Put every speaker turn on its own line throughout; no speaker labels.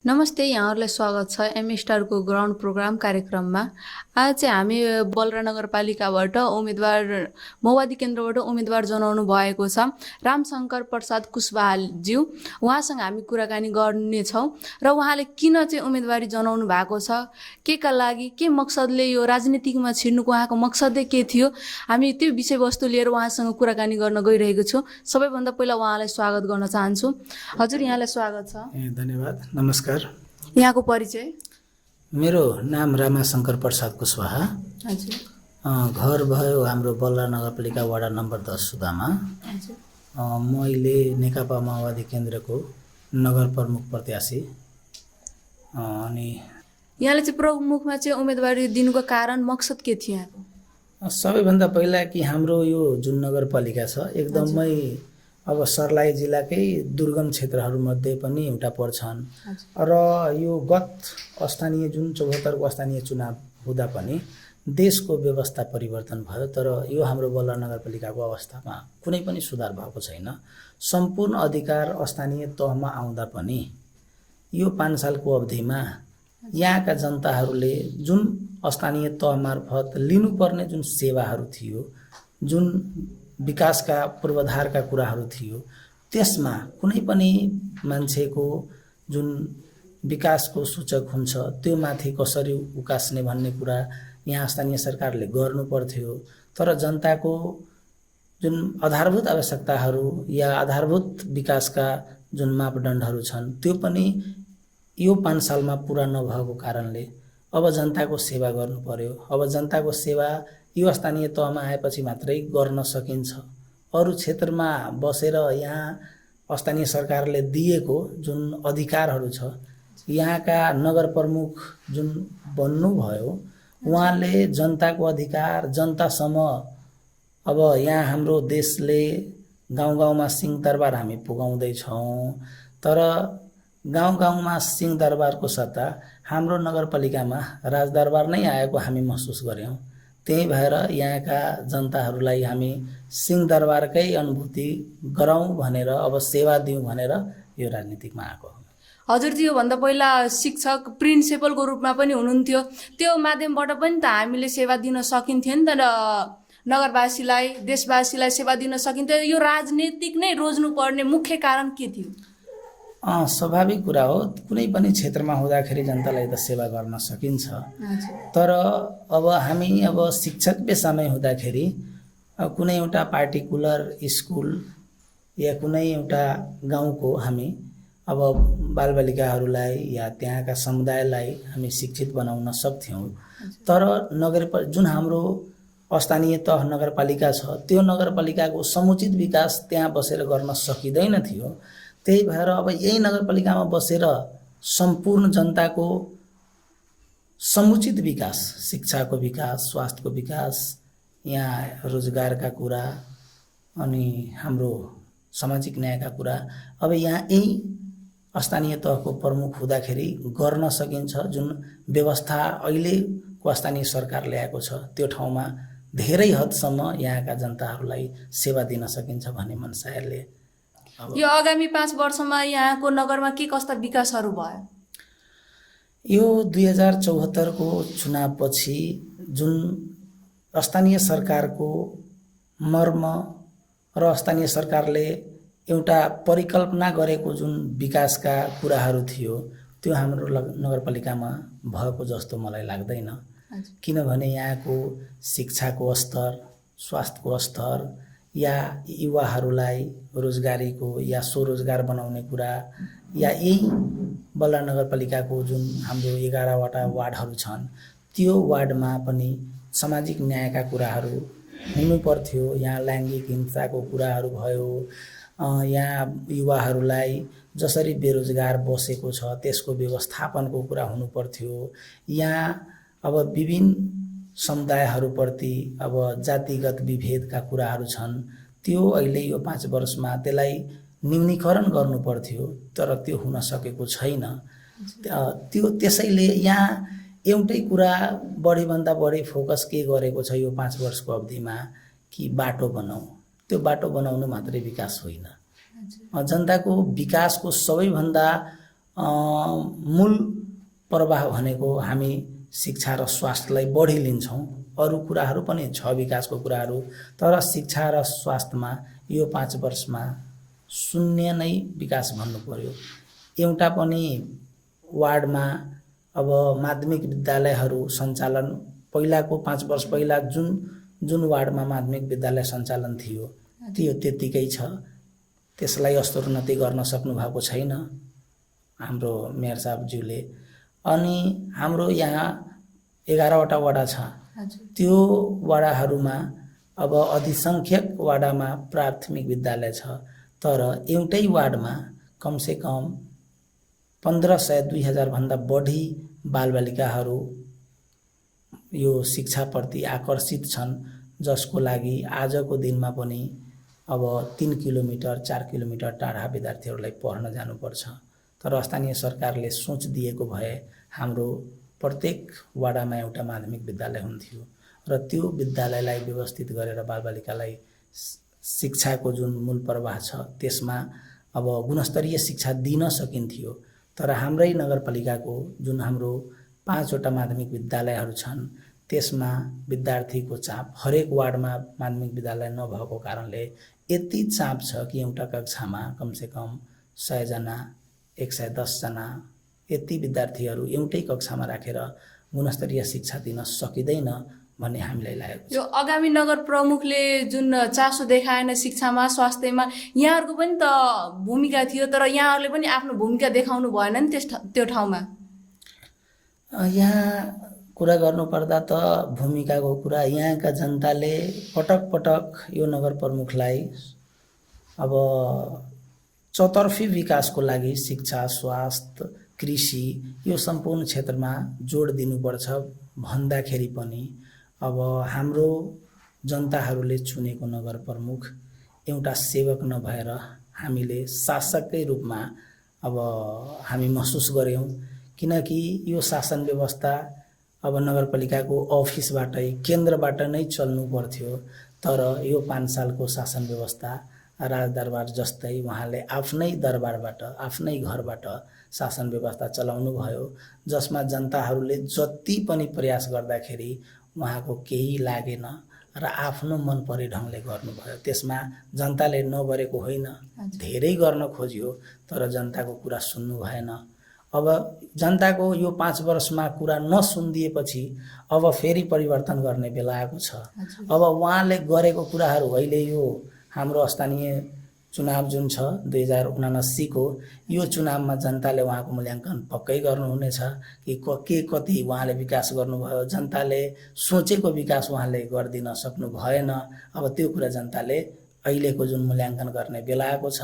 नमस्ते, यहाँहरूलाई स्वागत छ एम स्टारको ग्राउन्ड प्रोग्राम कार्यक्रममा। आज चाहिँ हामी बलरा नगरपालिकाबाट उम्मेदवार माओवादी केन्द्रबाट उम्मेदवार जनाउनु भएको छ रामशंकर प्रसाद कुशवाहाज्यू। उहाँसँग हामी कुराकानी गर्नेछौँ र उहाँले किन चाहिँ उम्मेदवारी जनाउनु भएको छ, के का लागि, के मकसदले यो राजनीतिकमा छिर्नुको उहाँको मकसदै के थियो, हामी त्यो विषयवस्तु लिएर उहाँसँग कुराकानी गर्न गइरहेको छु। सबैभन्दा पहिला उहाँलाई स्वागत गर्न चाहन्छु। हजुर, यहाँलाई स्वागत छ।
धन्यवाद, नमस्कार।
यहाँको परिचय?
मेरो नाम रामशंकर प्रसाद कुशवाहा।
हजुर।
घर भयो हाम्रो बलरा नगरपालिका वडा नम्बर 10 सुदामा।
हजुर।
म अहिले नेकपा माओवादी केन्द्रको नगर प्रमुख प्रत्याशी। अनि
यहाँले चाहिँ प्रमुखमा चाहिँ उम्मेदवारी दिनुको कारण मकसद के थियो यहाँको?
सबैभन्दा पहिला कि हाम्रो यो जुन नगरपालिका छ एकदमै अब सर्लाही जिल्लाकै दुर्गम क्षेत्रहरूमध्ये पनि एउटा पर्छन् र यो गत स्थानीय जुन 74को स्थानीय चुनाव हुँदा पनि देशको व्यवस्था परिवर्तन भयो, तर यो हाम्रो बलरा नगरपालिकाको अवस्थामा कुनै पनि सुधार भएको छैन। सम्पूर्ण अधिकार स्थानीय तहमा आउँदा पनि यो 5 सालको अवधिमा यहाँका जनताहरूले जुन स्थानीय तह मार्फत लिनुपर्ने जुन सेवाहरू थियो, जुन विकासका पूर्वाधारका कुराहरू थियो, त्यसमा कुनै पनि मान्छेको जुन विकासको सूचक हुन्छ त्यो माथि कसरी उकास्ने भन्ने कुरा यहाँ स्थानीय सरकारले गर्नु पर्थ्यो। तर जनताको जुन आधारभूत आवश्यकताहरू या आधारभूत विकासका जुन मापदण्डहरू छन् त्यो पनि यो 5 सालमा पुरा नभएको कारणले अब जनताको सेवा गर्नु पर्यो। अब जनताको सेवा यो स्थानीय तहमा आएपछि मात्रै गर्न सकिन्छ। अरू क्षेत्रमा बसेर यहाँ स्थानीय सरकारले दिएको जुन अधिकारहरू छ, यहाँका नगर प्रमुख जुन बन्नुभयो उहाँले जनताको अधिकार जनतासम्म, अब यहाँ हाम्रो देशले गाउँ गाउँमा सिंहदरबार हामी पुगाउँदैछौँ, तर गाउँ गाउँमा सिंहदरबारको सट्टा हाम्रो नगरपालिकामा राजदरबार नै आएको हामी महसुस गर्यौँ। त्यही भएर यहाँका जनताहरूलाई हामी सिंहदरबारकै अनुभूति गराउँ भनेर, अब सेवा दिउँ भनेर यो राजनीतिकमा आएको हो।
हजुर, त्योभन्दा पहिला शिक्षक प्रिन्सिपलको रूपमा पनि हुनुहुन्थ्यो, त्यो माध्यमबाट पनि त हामीले सेवा दिन सकिन्थ्यो नि त, नगरवासीलाई देशवासीलाई सेवा दिन सकिन्थ्यो। यो राजनीतिक नै रोज्नुपर्ने मुख्य कारण के थियो?
स्वाभाविक कुरा हो, कुनै पनि क्षेत्रमा हुँदाखेरि जनतालाई त सेवा गर्न सकिन्छ, तर अब हामी अब शिक्षक पेसामै हुँदाखेरि कुनै एउटा पार्टिकुलर स्कुल या कुनै एउटा गाउँको हामी अब बालबालिकाहरूलाई या त्यहाँका समुदायलाई हामी शिक्षित बनाउन सक्थ्यौँ। तर जुन हाम्रो स्थानीय तह नगरपालिका छ त्यो नगरपालिकाको समुचित विकास त्यहाँ बसेर गर्न सकिँदैन थियो। त्यही भएर अब यही नगरपालिकामा बसेर सम्पूर्ण जनताको समुचित विकास, शिक्षाको विकास, स्वास्थ्यको विकास, यहाँ रोजगारका कुरा अनि हाम्रो सामाजिक न्यायका कुरा अब यहाँ यही स्थानीय तहको प्रमुख हुँदाखेरि गर्न सकिन्छ। जुन व्यवस्था अहिलेको स्थानीय सरकार ल्याएको छ त्यो ठाउँमा धेरै हदसम्म यहाँका जनताहरूलाई सेवा दिन सकिन्छ भन्ने मनसायले
यो आगामी 5 वर्षमा यहाँको नगरमा के कस्ता विकासहरू भयो?
यो 2074को चुनावपछि जुन स्थानीय सरकारको मर्म र स्थानीय सरकारले एउटा परिकल्पना गरेको जुन विकासका कुराहरू थियो त्यो हाम्रो नगरपालिकामा भएको जस्तो मलाई लाग्दैन। किनभने यहाँको शिक्षाको स्तर, स्वास्थ्यको स्तर या युवाहरूलाई रोजगारीको या स्वरोजगार बनाउने कुरा या यही बलरा नगरपालिकाको जुन हाम्रो 11वटा वार्डहरू छन् त्यो वार्डमा पनि सामाजिक न्यायका कुराहरू हुनु पर्थ्यो। यहाँ लैङ्गिक हिंसाको कुराहरू भयो, यहाँ युवाहरूलाई जसरी बेरोजगार बसेको छ त्यसको व्यवस्थापनको कुरा हुनु पर्थ्यो। यहाँ अब विभिन्न समुदायहरूप्रति अब जातिगत विभेदका कुराहरू छन्, त्यो अहिले यो 5 वर्षमा त्यसलाई न्यूनीकरण गर्नु पर्थ्यो, तर त्यो हुन सकेको छैन। त्यसैले यहाँ एउटै कुरा बढीभन्दा बढी फोकस के गरेको छ यो 5 वर्षको अवधिमा कि बाटो बनाऊ। त्यो बाटो बनाउनु मात्रै विकास होइन, जनताको विकासको सबैभन्दा मूल प्रवाह भनेको हामी शिक्षा र स्वास्थ्यलाई बढी लिन्छौँ। अरू कुराहरू पनि छ विकासको कुराहरू, तर शिक्षा र स्वास्थ्यमा यो 5 वर्षमा शून्य नै विकास भन्नु पर्यो। एउटा पनि वार्डमा अब माध्यमिक विद्यालयहरू सञ्चालन पहिलाको 5 वर्ष पहिला जुन वार्डमा माध्यमिक विद्यालय सञ्चालन थियो त्यो त्यतिकै छ। त्यसलाई स्तरोन्नति गर्न सक्नु भएको छैन हाम्रो मेयर साहबज्यूले। अनि हाम्रो यहाँ 11वटा वडा छ। त्यो वडाहरूमा अब अधिसङ्ख्यक वडामा प्राथमिक विद्यालय छ, तर एउटै वार्डमा कमसे कम 1500-2000 भन्दा बढी बालबालिकाहरू यो शिक्षाप्रति आकर्षित छन्, जसको लागि आजको दिनमा पनि अब 3 किलोमिटर 4 किलोमिटर टाढा विद्यार्थीहरूलाई पढ्न जानुपर्छ। तर स्थानीय सरकारले सोच दिएको भए हाम्रो प्रत्येक वडामा एउटा माध्यमिक विद्यालय हुन्थ्यो र त्यो विद्यालयलाई व्यवस्थित गरेर बालबालिकालाई शिक्षाको जुन मूल प्रवाह छ त्यसमा अब गुणस्तरीय शिक्षा दिन सकिन्थ्यो। तर हाम्रै नगरपालिकाको जुन हाम्रो 5वटा माध्यमिक विद्यालयहरू छन् त्यसमा विद्यार्थीको चाप हरेक वार्डमा माध्यमिक विद्यालय नभएको कारणले यति चाप छ कि एउटा कक्षामा कमसे कम 100 जना 110 जना यति विद्यार्थीहरू एउटै कक्षामा राखेर गुणस्तरीय शिक्षा दिन सकिँदैन भन्ने हामीलाई लागेको छ।
यो आगामी नगर प्रमुखले जुन चासो देखाएन शिक्षामा स्वास्थ्यमा, यहाँहरूको पनि त भूमिका थियो, तर यहाँहरूले पनि आफ्नो भूमिका देखाउनु भएन नि त्यो ठाउँमा।
यहाँ कुरा गर्नुपर्दा त भूमिकाको कुरा यहाँका जनताले पटक पटक यो नगर प्रमुखलाई अब चौतर्फी विकासको लागि शिक्षा, स्वास्थ्य, कृषि यो सम्पूर्ण क्षेत्रमा जोड दिनुपर्छ भन्दाखेरि पनि अब हाम्रो जनताहरूले चुनेको नगर प्रमुख एउटा सेवक नभएर हामीले शासककै रूपमा अब हामी महसुस गर्यौं। किनकि यो शासन व्यवस्था अब नगरपालिकाको अफिसबाटै केन्द्रबाट नै चल्नु पर्थ्यो, तर यो 5 सालको शासन व्यवस्था राजदरबार जस्तै उहाँले आफ्नै दरबारबाट आफ्नै घरबाट शासन व्यवस्था चलाउनु भयो, जसमा जनताहरूले जति पनि प्रयास गर्दाखेरि उहाँको केही लागेन र आफ्नो मन परे ढंगले गर्नुभयो। त्यसमा जनताले नगरेको होइन, धेरै गर्न खोज्यो तर जनताको कुरा सुन्नु भएन। अब जनताको यो 5 वर्षमा कुरा नसुनिदिएपछि अब फेरि परिवर्तन गर्ने बेला आएको छ। अब उहाँले गरेको कुराहरू अहिले यो हाम्रो स्थानीय चुनाव जुन छ 2079 को यो चुनावमा जनताले उहाँको मूल्याङ्कन पक्कै गर्नुहुनेछ कि के कति उहाँले विकास गर्नुभयो। जनताले सोचेको विकास उहाँले गर्दिन सक्नु भएन। अब त्यो कुरा जनताले अहिलेको जुन मूल्याङ्कन गर्ने बेला आएको छ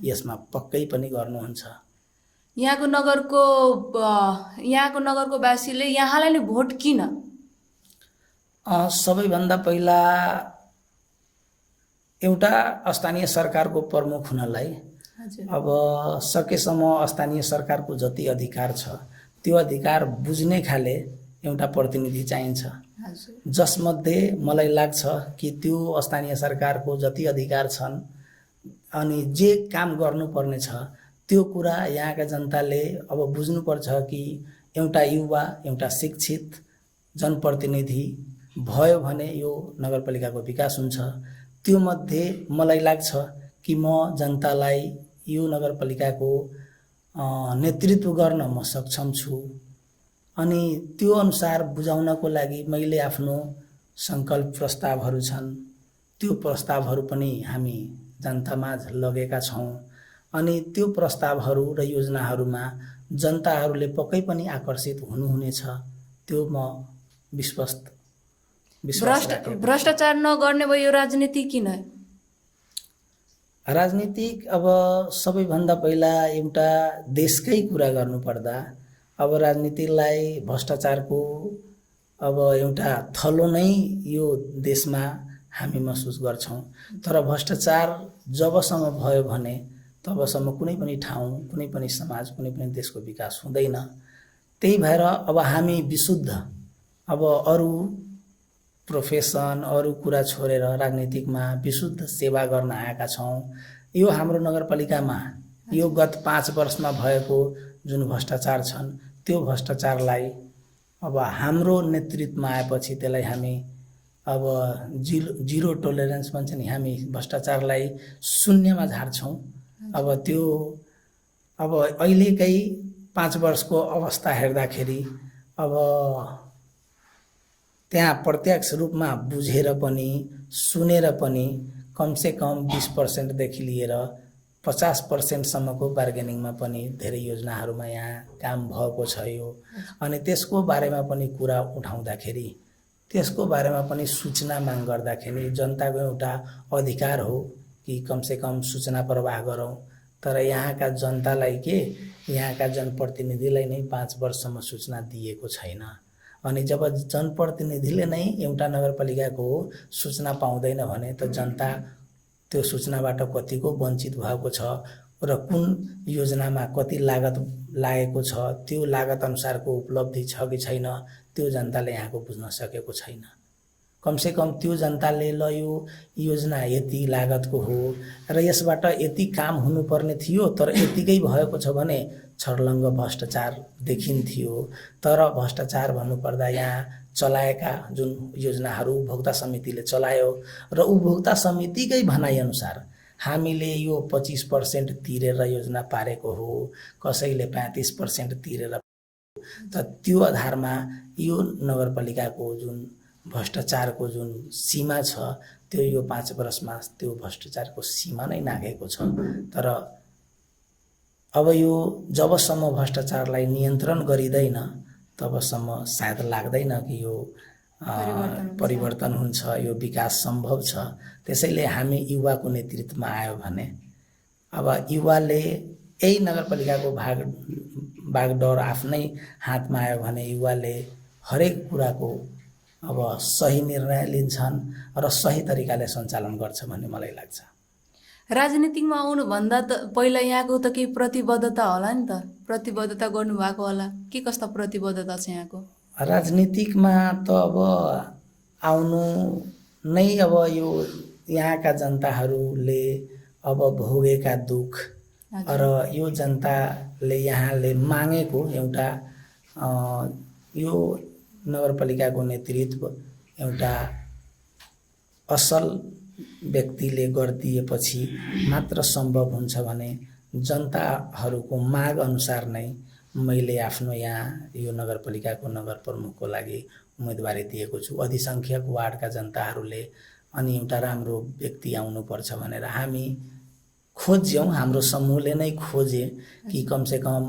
यसमा पक्कै पनि गर्नुहुन्छ।
यहाँको नगरको वासीले यहाँलाई नै भोट किन?
सबैभन्दा पहिला एउटा स्थानीय सरकारको प्रमुख हुनलाई अब सकेसम्म स्थानीय सरकारको जति अधिकार छ त्यो अधिकार बुझ्ने खाले एउटा प्रतिनिधि चाहिन्छ, जसमध्ये मलाई लाग्छ कि त्यो स्थानीय सरकारको जति अधिकार छन् अनि जे काम गर्नुपर्ने छ त्यो कुरा यहाँका जनताले अब बुझ्नुपर्छ कि एउटा युवा एउटा शिक्षित जनप्रतिनिधि भयो भने यो नगरपालिकाको विकास हुन्छ। त्यो मध्ये मलाई लाग्छ कि म जनतालाई यो नगरपालिकाको नेतृत्व गर्न म सक्षम छु। अनि त्यो अनुसार बुझाउनको लागि मैले आफ्नो संकल्प प्रस्तावहरू छन्, त्यो प्रस्तावहरू पनि हामी जनतामाझ लगेका छौं। अनि त्यो प्रस्तावहरू र योजनाहरूमा जनताहरूले पक्कै पनि आकर्षित हुनुहुनेछ, त्यो म विश्वास
भ्रष्टाचार नगर्ने भयो। यो राजनीति किन?
राजनीतिक अब सबैभन्दा पहिला एउटा देशकै कुरा गर्नुपर्दा अब राजनीतिलाई भ्रष्टाचारको अब एउटा थलो नै यो देशमा हामी महसुस गर्छौं। तर भ्रष्टाचार जबसम्म भयो भने तबसम्म कुनै पनि ठाउँ, कुनै पनि समाज, कुनै पनि देशको विकास हुँदैन। त्यही भएर अब हामी विशुद्ध अब अरू प्रोफेसन अरू कुरा छोडेर राजनीतिकमा विशुद्ध सेवा गर्न आएका छौं। यो हाम्रो नगरपालिकामा यो गत 5 वर्षमा भएको जुन भ्रष्टाचार छन् त्यो भ्रष्टाचारलाई अब हाम्रो नेतृत्वमा आएपछि त्यसलाई हामी अब जिरो टोलरेन्स भन्छ नि, हामी भ्रष्टाचारलाई शून्यमा झार्छौँ। अब त्यो अब अहिलेकै 5 वर्षको अवस्था हेर्दाखेरि अब त्यहाँ प्रत्यक्ष रूपमा बुझेर पनि सुनेर पनि कमसेकम 20% देखि लिएर 50% सम्मको बार्गेनिङमा पनि धेरै योजनाहरूमा यहाँ काम भएको छ यो। अनि त्यसको बारेमा पनि कुरा उठाउँदाखेरि, त्यसको बारेमा पनि सूचना माग गर्दाखेरि जनताको एउटा अधिकार हो कि कमसेकम सूचना प्रवाह गरौँ। तर यहाँका जनतालाई यहाँका जनप्रतिनिधिलाई नै 5 वर्षसम्म सूचना दिएको छैन। अनि जब जनप्रतिनिधिले नै एउटा नगरपालिकाको सूचना पाउँदैन भने त जनता त्यो सूचनाबाट कतिको वञ्चित भएको छ र कुन योजनामा कति लागत लागेको छ, त्यो लागत अनुसारको उपलब्धि छ कि छैन, त्यो जनताले यहाँको बुझ्न सकेको छैन। कमसेकम त्यो जनताले ल यो योजना यति लागतको हो र यसबाट यति काम हुनुपर्ने थियो तर यतिकै भएको छ भने छर्लङ्ग भ्रष्टाचार देखिन्थ्यो। तर भ्रष्टाचार भन्नुपर्दा यहाँ चलाएका जुन योजनाहरू उपभोक्ता समितिले चलायो र उपभोक्ता समितिकै भनाइअनुसार हामीले यो 25% तिरेर योजना पारेको हो, कसैले 35% तिरेर, त त्यो आधारमा यो नगरपालिकाको जुन भ्रष्टाचारको जुन सीमा छ त्यो यो 5 वर्षमा त्यो भ्रष्टाचारको सीमा नै नाघेको छ। तर अब यो जबसम्म भ्रष्टाचारलाई नियन्त्रण गरिँदैन तबसम्म सायद लाग्दैन कि यो परिवर्तन हुन्छ, यो विकास सम्भव छ। त्यसैले हामी युवाको नेतृत्वमा आयो भने अब युवाले यही नगरपालिकाको भागडोर आफ्नै हातमा आयो भने युवाले हरेक कुराको अब सही निर्णय लिन्छन् र सही तरिकाले सञ्चालन गर्छ भन्ने मलाई लाग्छ।
राजनीतिकमा आउनुभन्दा त पहिला यहाँको त केही प्रतिबद्धता होला नि त, प्रतिबद्धता गर्नुभएको होला, के कस्ता प्रतिबद्धता छ यहाँको?
राजनीतिकमा त अब आउनु नै अब यो यहाँका जनताहरूले अब भोगेका दुख र यो जनताले यहाँले मागेको एउटा यो नगरपालिकाको नेतृत्व एउटा असल व्यक्तिले गरिदिएपछि मात्र सम्भव हुन्छ भने जनताहरूको माग अनुसार नै मैले आफ्नो यहाँ यो नगरपालिकाको नगर प्रमुखको लागि उम्मेदवारी दिएको छु। अधिसङ्ख्यक वार्डका जनताहरूले अनि एउटा राम्रो व्यक्ति आउनुपर्छ भनेर हामी खोज्यौँ, हाम्रो समूहले नै खोजे कि कमसेकम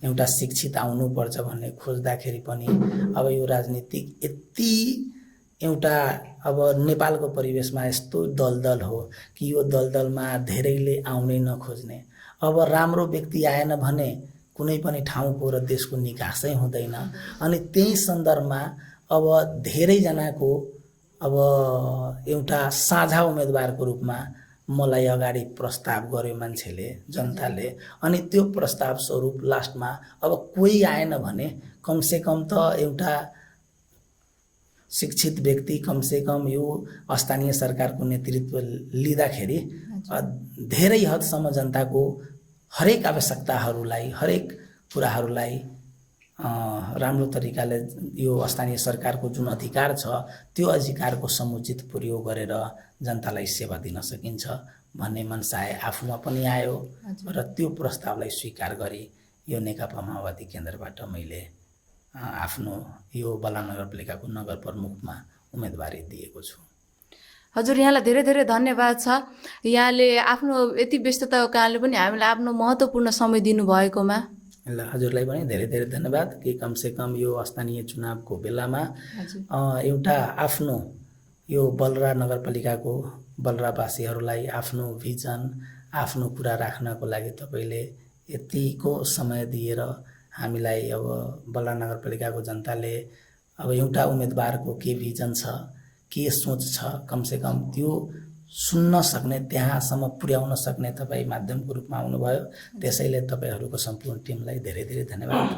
एउटा शिक्षित आउनुपर्छ भन्ने खोज्दाखेरि पनि अब यो राजनीतिक यति एउटा अब नेपालको परिवेशमा यस्तो दलदल हो कि यो दलदलमा धेरैले आउनै नखोज्ने। अब राम्रो व्यक्ति आएन भने कुनै पनि ठाउँको र देशको निकासै हुँदैन। अनि त्यही सन्दर्भमा अब धेरैजनाको अब एउटा साझा उम्मेदवारको रूपमा मलाई अगाडि प्रस्ताव गर्यो मान्छेले, जनताले। अनि त्यो प्रस्ताव स्वरूप लास्टमा अब कोही आएन भने कमसेकम त एउटा शिक्षित व्यक्ति कमसेकम यो स्थानीय सरकारको नेतृत्व लिँदाखेरि धेरै हदसम्म जनताको हरेक आवश्यकताहरूलाई, हरेक कुराहरूलाई राम्रो तरिकाले यो स्थानीय सरकारको जुन अधिकार छ त्यो अधिकारको समुचित प्रयोग गरेर जनतालाई सेवा दिन सकिन्छ भन्ने मनसाय आफूमा पनि आयो र त्यो प्रस्तावलाई स्वीकार गरी यो नेकपा माओवादी केन्द्रबाट मैले आफ्नो यो बलराम नगरपालिकाको नगर प्रमुखमा उम्मेदवारी दिएको छु।
हजुर, यहाँलाई धेरै धेरै धन्यवाद छ। यहाँले आफ्नो यति व्यस्तताको कारणले पनि हामीलाई आफ्नो महत्त्वपूर्ण समय दिनुभएकोमा
ल हजुरलाई पनि धेरै धेरै धन्यवाद कि कमसेकम यो स्थानीय चुनावको बेलामा एउटा आफ्नो यो बलरा नगरपालिकाको बलरावासीहरूलाई आफ्नो भिजन, आफ्नो कुरा राख्नको लागि तपाईँले यतिको समय दिएर हामीलाई अब बलरा नगरपालिकाको जनताले अब एउटा उम्मेदवारको के भिजन छ, के सोच छ, कमसेकम त्यो सुन्न सक्ने, त्यहाँसम्म पुर्याउन सक्ने तपाईँ माध्यमको रूपमा आउनुभयो। त्यसैले तपाईँहरूको सम्पूर्ण टिमलाई धेरै धेरै धन्यवाद।